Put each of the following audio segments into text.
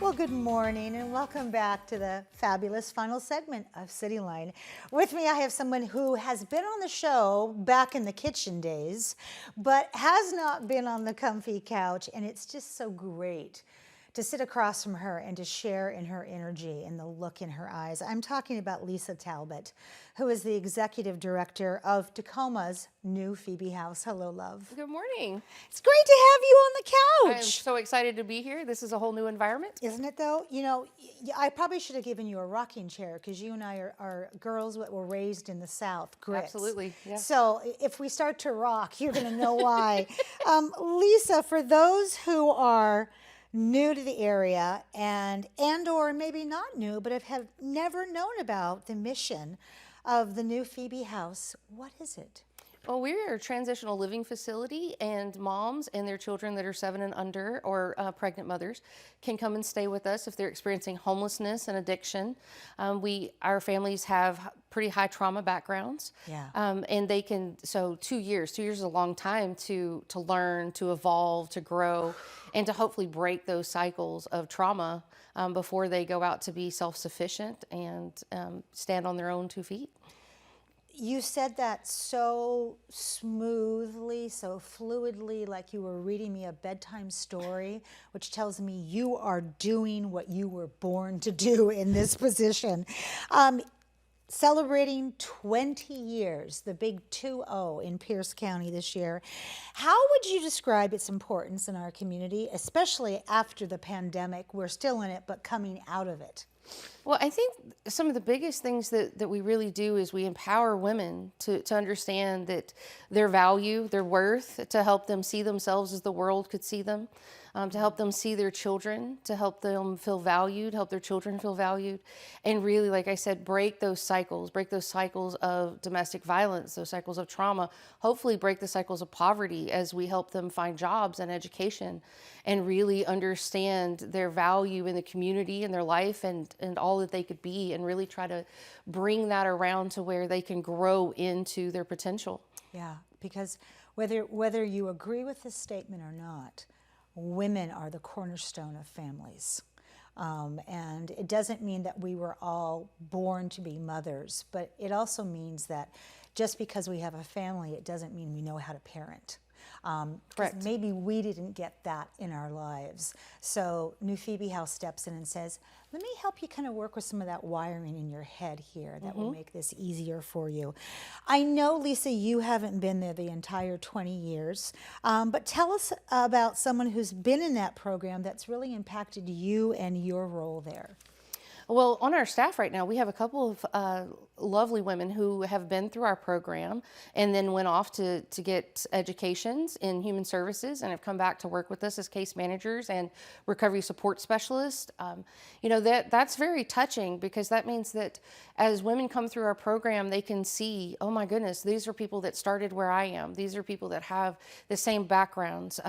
Well, good morning and welcome back to the fabulous final segment of Cityline. With me, I have someone who has been on the show back in the kitchen days, but has not been on the comfy couch, and it's just so great to sit across from her and to share in her energy and the look in her eyes. I'm talking about Lisa Talbot, who is the executive director of Tacoma's new Phoebe House. Hello, love. Good morning. It's great to have you on the I'm couch. so excited to be here. This is a whole new environment. Isn't it though? You know, I probably should have given you a rocking chair because you and I are girls that were raised in the South. Grits. Absolutely, yeah. So if we start to rock, you're going to know why. Lisa, for those who are new to the area and or maybe not new, but have never known about the mission of the new Phoebe House, what is it? Well, we're a transitional living facility, and moms and their children that are 7 and under, or pregnant mothers, can come and stay with us if they're experiencing homelessness and addiction. Our families have pretty high trauma backgrounds. Yeah. And they can, so 2 years. 2 years is a long time to learn, to evolve, to grow, and to hopefully break those cycles of trauma before they go out to be self-sufficient and stand on their own 2 feet. You said that so smoothly, so fluidly, like you were reading me a bedtime story, which tells me you are doing what you were born to do in this position. Celebrating 20 years, the big 2-0 in Pierce County this year. How would you describe its importance in our community, especially after the pandemic? We're still in it, but coming out of it. Well, I think some of the biggest things that we really do is we empower women to understand that their value, their worth, to help them see themselves as the world could see them, to help them see their children, to help them feel valued, help their children feel valued, and really, like I said, break those cycles of domestic violence, those cycles of trauma, hopefully break the cycles of poverty as we help them find jobs and education and really understand their value in the community and their life and all that they could be, and really try to bring that around to where they can grow into their potential. Yeah, because whether you agree with this statement or not, women are the cornerstone of families. And it doesn't mean that we were all born to be mothers, but it also means that just because we have a family, it doesn't mean we know how to parent. Correct. Maybe we didn't get that in our lives. So New Phoebe House steps in and says, let me help you kind of work with some of that wiring in your head here that will make this easier for you. I know, Lisa, you haven't been there the entire 20 years, but tell us about someone who's been in that program that's really impacted you and your role there. Well, on our staff right now, we have a couple of lovely women who have been through our program and then went off to get educations in human services and have come back to work with us as case managers and recovery support specialists. You know, that's very touching, because that means that as women come through our program, they can see, oh my goodness, these are people that started where I am. These are people that have the same backgrounds.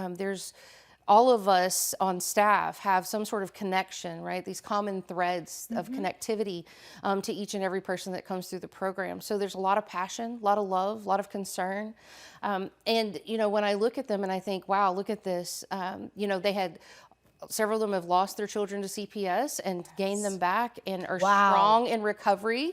All of us on staff have some sort of connection, right? These common threads of connectivity to each and every person that comes through the program. So there's a lot of passion, a lot of love, a lot of concern. And, you know, when I look at them and I think, wow, look at this, you know, several of them have lost their children to CPS and gained them back and are strong in recovery,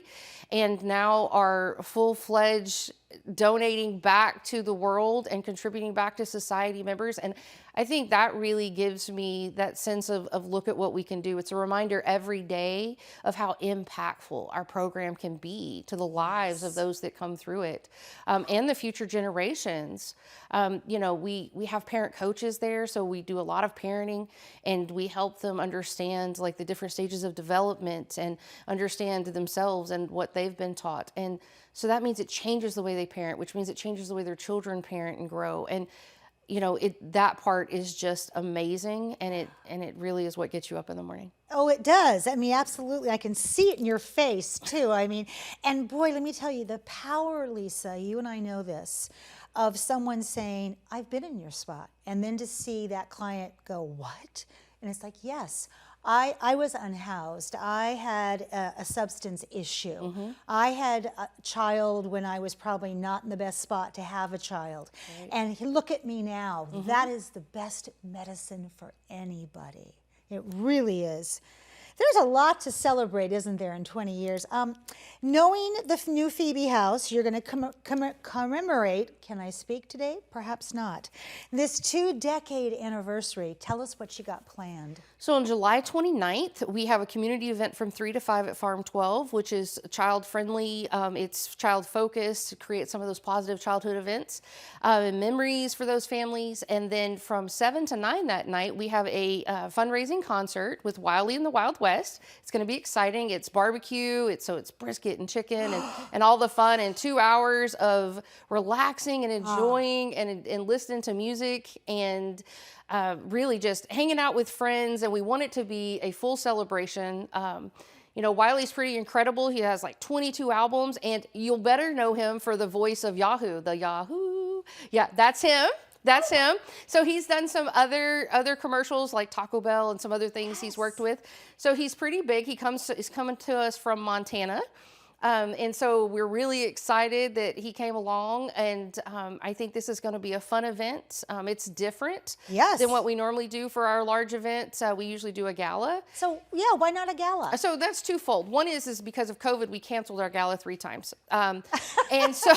and now are full-fledged donating back to the world and contributing back to society members. And I think that really gives me that sense of look at what we can do. It's a reminder every day of how impactful our program can be to the lives of those that come through it, and the future generations. You know, we have parent coaches there, so we do a lot of parenting, and we help them understand like the different stages of development and understand themselves and what they've been taught. And so that means it changes the way they parent, which means it changes the way their children parent and grow. And you know, that part is just amazing, and it really is what gets you up in the morning. Oh, it does. I mean, absolutely. I can see it in your face too. I mean, and boy, let me tell you, the power, Lisa, you and I know this, of someone saying, I've been in your spot, and then to see that client go, what? And it's like, yes, I was unhoused. I had a substance issue. I had a child when I was probably not in the best spot to have a child. And look at me now. That is the best medicine for anybody. It really is. There's a lot to celebrate, isn't there, in 20 years? Knowing the new Phoebe House, you're going to commemorate, can I speak today? Perhaps not. This 2-decade anniversary. Tell us what you got planned. So on July 29th, we have a community event from 3 to 5 at Farm 12, which is child-friendly. It's child-focused to create some of those positive childhood events and memories for those families. And then from 7 to 9 that night, we have a fundraising concert with Wylie and the Wild West. It's going to be exciting. It's barbecue. It's brisket and chicken and all the fun, and 2 hours of relaxing and enjoying and listening to music and really just hanging out with friends. And we want it to be a full celebration. You know, Wylie's pretty incredible. He has like 22 albums, and you'll better know him for the voice of Yahoo, the Yahoo. Yeah, that's him. That's him. So he's done some other commercials like Taco Bell and some other things he's worked with. So he's pretty big. He's coming to us from Montana. And so we're really excited that he came along, and I think this is going to be a fun event. It's different than what we normally do for our large events. We usually do a gala. So yeah, why not a gala? So that's twofold. One is because of COVID, we canceled our gala 3 times. And so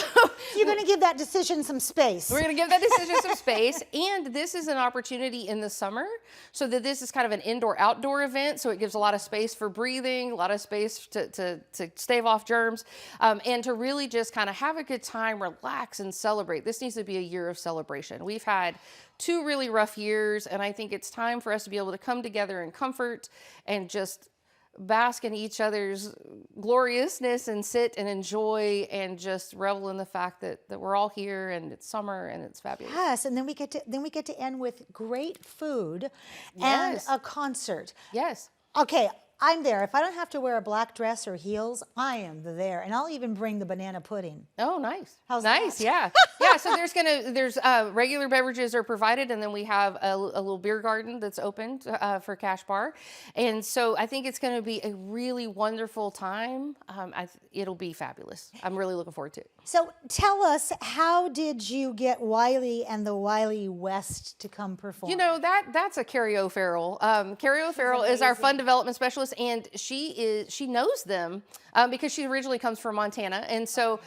you're going to give that decision some space. We're going to give that decision some space. And this is an opportunity in the summer, so that this is kind of an indoor-outdoor event. So it gives a lot of space for breathing, a lot of space to stave off germs, and to really just kind of have a good time, relax, and celebrate. This needs to be a year of celebration. We've had 2 really rough years, and I think it's time for us to be able to come together in comfort and just bask in each other's gloriousness and sit and enjoy and just revel in the fact that we're all here, and it's summer and it's fabulous. Yes, and then we get to end with great food and a concert. Yes. Okay, I'm there. If I don't have to wear a black dress or heels, I am there, and I'll even bring the banana pudding. Oh, nice. How's nice? that? Yeah, yeah. So there's regular beverages are provided, and then we have a little beer garden that's opened for Cash Bar, and so I think it's going to be a really wonderful time. It'll be fabulous. I'm really looking forward to it. So tell us, how did you get Wylie and the Wylie West to come perform? You know, that's a Carrie O'Farrell. Carrie O'Farrell is our fun development specialist, and she knows them because she originally comes from Montana, and so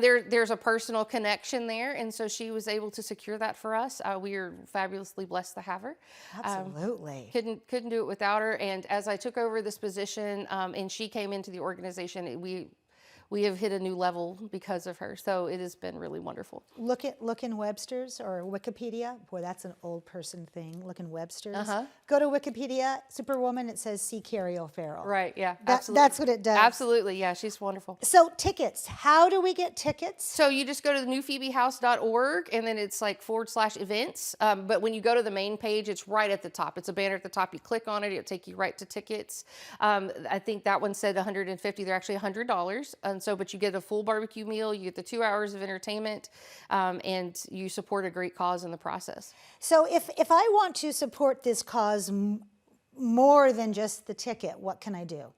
there's a personal connection there, and so she was able to secure that for us. We are fabulously blessed to have her. Absolutely. Couldn't do it without her. And as I took over this position, and she came into the organization, we have hit a new level because of her. So it has been really wonderful. Look in Webster's or Wikipedia. Boy, that's an old person thing. Look in Webster's. Go to Wikipedia, Superwoman, it says see Carrie O'Farrell. Right, yeah, absolutely. That's what it does. Absolutely, yeah, she's wonderful. So tickets, how do we get tickets? So you just go to the newphoebehouse.org, and then it's like /events. But when you go to the main page, it's right at the top. It's a banner at the top. You click on it, it'll take you right to tickets. I think that one said $150. They're actually $100. And so, but you get a full barbecue meal, you get the 2 hours of entertainment, and you support a great cause in the process. So if I want to support this cause more than just the ticket, what can I do?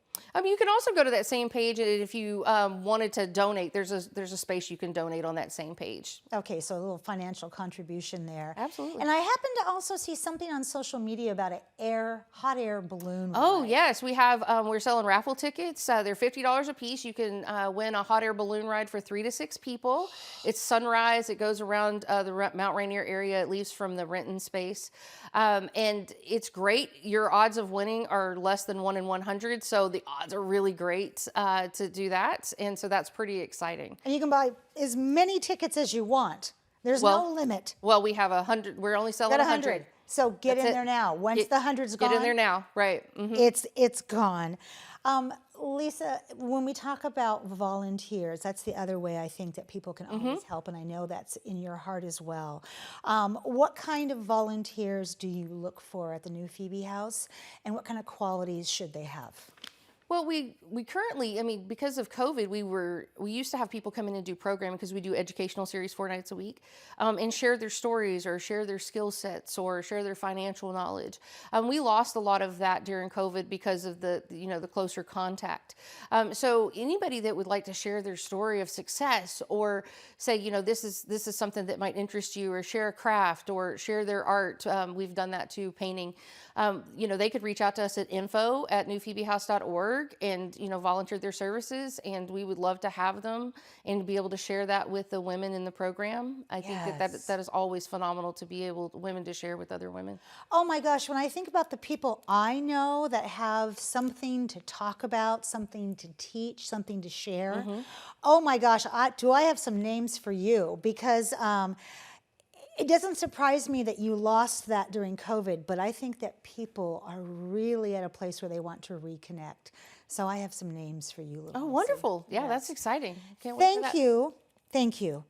You can also go to that same page, and if you wanted to donate, there's a space you can donate on that same page. Okay, so a little financial contribution there. Absolutely. And I happen to also see something on social media about an hot air balloon Oh, ride. yes. We have, we're selling raffle tickets. They're $50 a piece. You can win a hot air balloon ride for 3 to 6 people. It's sunrise. It goes around the Mount Rainier area. It leaves from the Renton space. And it's great. Your odds of winning are less than 1 in 100. So the odds are really great to do that. And so that's pretty exciting. And you can buy as many tickets as you want. There's no limit. Well, we have 100. We're only selling 100. So get in there now. Once the 100's gone. Get in there now, right. It's gone. Lisa, when we talk about volunteers, that's the other way I think that people can always help, and I know that's in your heart as well. What kind of volunteers do you look for at the new Phoebe House, and what kind of qualities should they have? Well, we currently, I mean, because of COVID, we used to have people come in and do programming because we do educational series 4 nights a week, and share their stories or share their skill sets or share their financial knowledge. We lost a lot of that during COVID because of the closer contact. So anybody that would like to share their story of success or say, this is something that might interest you, or share a craft or share their art. We've done that too, painting. They could reach out to us at info@newphoebehouse.org and volunteer their services, and we would love to have them and be able to share that with the women in the program. I think that is always phenomenal to be able women to share with other women. Oh my gosh, when I think about the people I know that have something to talk about, something to teach, something to share, oh my gosh, do I have some names for you? Because it doesn't surprise me that you lost that during COVID, but I think that people are really at a place where they want to reconnect. So I have some names for you. Oh, wonderful. Yeah, Yes. that's exciting. Can't wait for that. Thank you.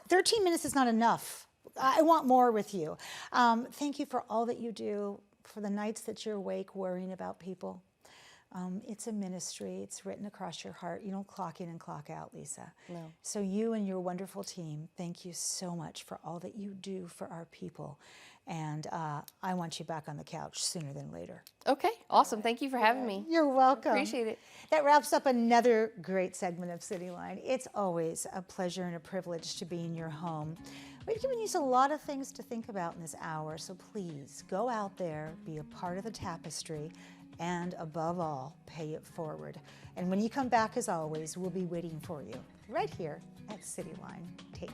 13 minutes is not enough. I want more with you. Thank you for all that you do, for the nights that you're awake worrying about people. It's a ministry. It's written across your heart. You don't clock in and clock out, Lisa. No. So you and your wonderful team, thank you so much for all that you do for our people. And I want you back on the couch sooner than later. Okay, awesome. Thank you for having me. You're welcome. Appreciate it. That wraps up another great segment of Cityline. It's always a pleasure and a privilege to be in your home. We've given you a lot of things to think about in this hour, so please go out there, be a part of the tapestry, and above all, pay it forward. And when you come back, as always, we'll be waiting for you right here at Cityline Tape.